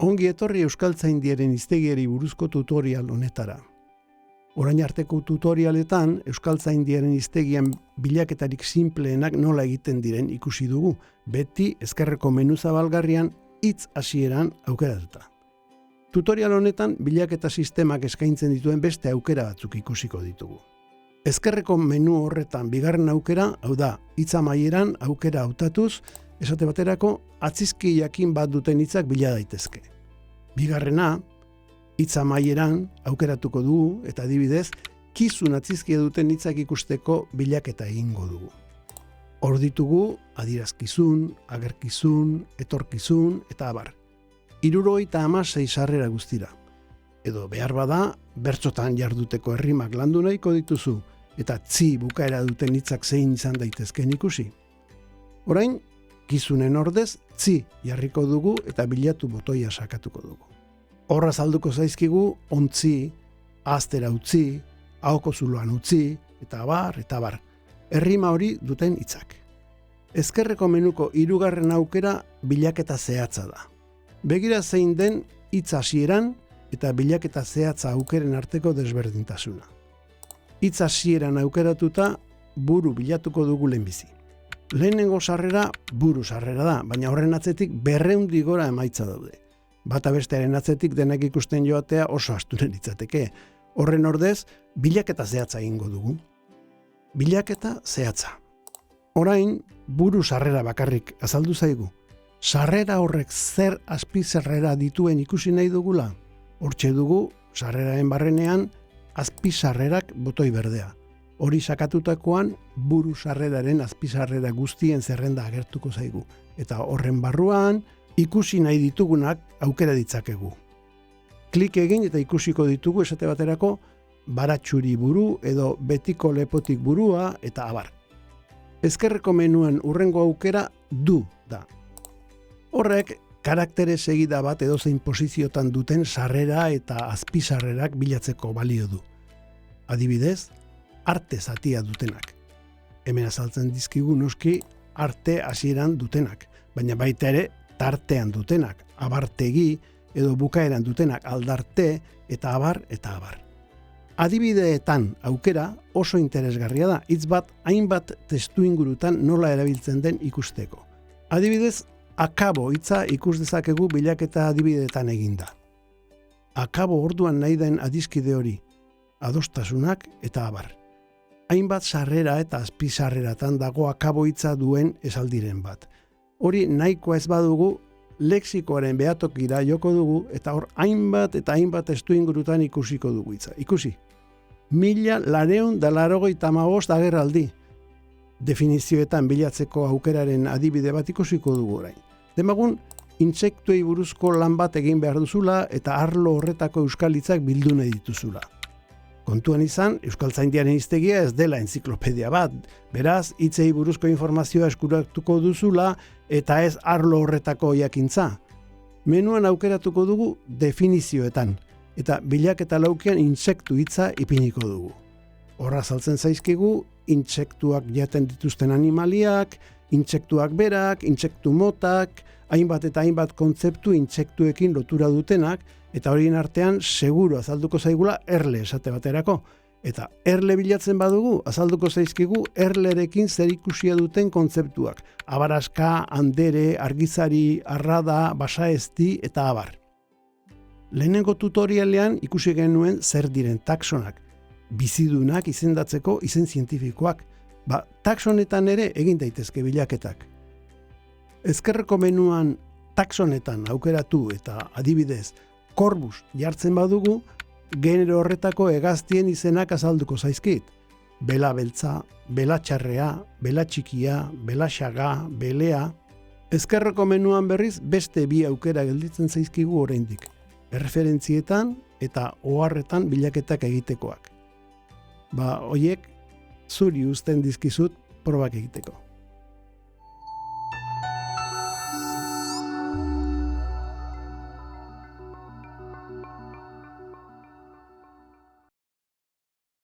Ongi etorri Euskaltzaindiaren hiztegiari buruzko tutorial honetara. Orain arteko tutorialetan Euskaltzaindiaren hiztegian bilaketarik sinpleenak nola egiten diren ikusi dugu, beti ezkerreko menu zabalgarrian hitz hasieran aukeratuta. Tutorial honetan bilaketa sistemak eskaintzen dituen beste aukera batzuk ikusiko ditugu. Ezkerreko menu horretan bigarren aukera, hau da, hitz amaieran aukera hautatuz, esate baterako atzizki jakin bat duten hitzak bila daitezke. Bigarrena, hitz amaieran aukeratuko dugu eta adibidez, kizun atzizkia duten hitzak ikusteko bilaketa egingo dugu. Hor ditugu adierazkizun, agerkizun, etorkizun eta abar. 76 sarrera guztira. Edo behar bada, bertsotan jarduteko errimak landu nahiko dituzu eta tzi bukaera duten hitzak zein izan daitezken ikusi. Orain, kizunen ordez, tzi jarriko dugu eta bilatu botoia sakatuko dugu. Horra azalduko zaizkigu, ontzi, astera utzi, ahoko zuloan utzi, eta abar. Errima hori duten hitzak. Ezkerreko menuko hirugarren aukera bilaketa zehatza da. Begira zein den hitz hasieran eta bilaketa zehatza aukeren arteko desberdintasuna. Hitz hasieran aukeratuta buru bilatuko dugu lehenbizi. Lehenengo sarrera buru sarrera da, baina horren atzetik 200 gora emaitza daude. Bata bestearen atzetik denak ikusten joatea oso asturen litzateke. Horren ordez, bilaketa zehatza egingo dugu. Bilaketa zehatza. Orain, buru sarrera bakarrik azaldu zaigu. Sarrera horrek zer azpizarrera dituen ikusi nahi dugula. Hortxe dugu, sarreraren barrenean, azpizarrerak botoi berdea. Hori sakatutakoan, buru sarreraren azpizarrera guztien zerrenda agertuko zaigu. Eta horren barruan, ikusi nahi ditugunak aukera ditzakegu. Klik egin eta ikusiko ditugu esate baterako baratxuri buru edo betiko lepotik burua eta abar. Ezkerreko menuan hurrengo aukera du da. Horrek karaktere segida bat edozein posiziotan duten sarrera eta azpizarrerak bilatzeko balio du. Adibidez, arte zatia dutenak. Hemen azaltzen dizkigu noski arte hasieran dutenak, baina baita ere tartean dutenak, abartegi edo bukaeran dutenak aldarte eta abar. Adibideetan aukera oso interesgarria da, hitz bat hainbat testuingurutan nola erabiltzen den ikusteko. Adibidez, akabo hitza ikus dezakegu bilaketa adibideetan eginda. Akabo orduan nahi den adiskide hori, adostasunak eta abar. Hainbat sarrera eta azpizarreratan dago akabo hitza duen esaldiren bat. Hori nahikoa ez badugu, lexikoaren behatokira joko dugu eta hor hainbat testuingurutan ikusiko dugu hitza. Ikusi. 1985 agerraldi. Definizioetan bilatzeko aukeraren adibide bat ikusiko dugu orain. Demagun, intsektuei buruzko lan bat egin behar duzula eta arlo horretako euskal hitzak bildu nahi dituzula. Kontuan izan, Euskaltzaindiaren hiztegia ez dela enziklopedia bat, beraz, hitzei buruzko informazioa eskuratuko duzula eta ez arlo horretako jakintza. Menuan aukeratuko dugu definizioetan, eta bilaketa laukian intsektu hitza ipiniko dugu. Horra azaltzen zaizkigu, intsektuak jaten dituzten animaliak, intsektuak berak, intsektu motak, hainbat eta hainbat kontzeptu intsektuekin lotura dutenak, eta horien artean seguru azalduko zaigula erle esate baterako. Eta erle bilatzen badugu, azalduko zaizkigu erlerekin zerikusia duten kontzeptuak. Abaraska, andere, argizari, arrada, basaezti eta abar. Lehenengo tutorialean ikusi genuen zer diren taxonak. Bizidunak izendatzeko izen zientifikoak. Taxonetan ere egin daitezke bilaketak. Ezkerreko menuan taxonetan aukeratu eta adibidez Korbus jartzen badugu, genero horretako hegaztien izenak azalduko zaizkit. Bela beltza, bela txarrea, bela txikia, bela xaga, belea. Ezkerreko menuan berriz beste bi aukera gelditzen zaizkigu oraindik. Erreferentzietan eta oharretan bilaketak egitekoak. Hoiek zuri uzten dizkizut probak egiteko.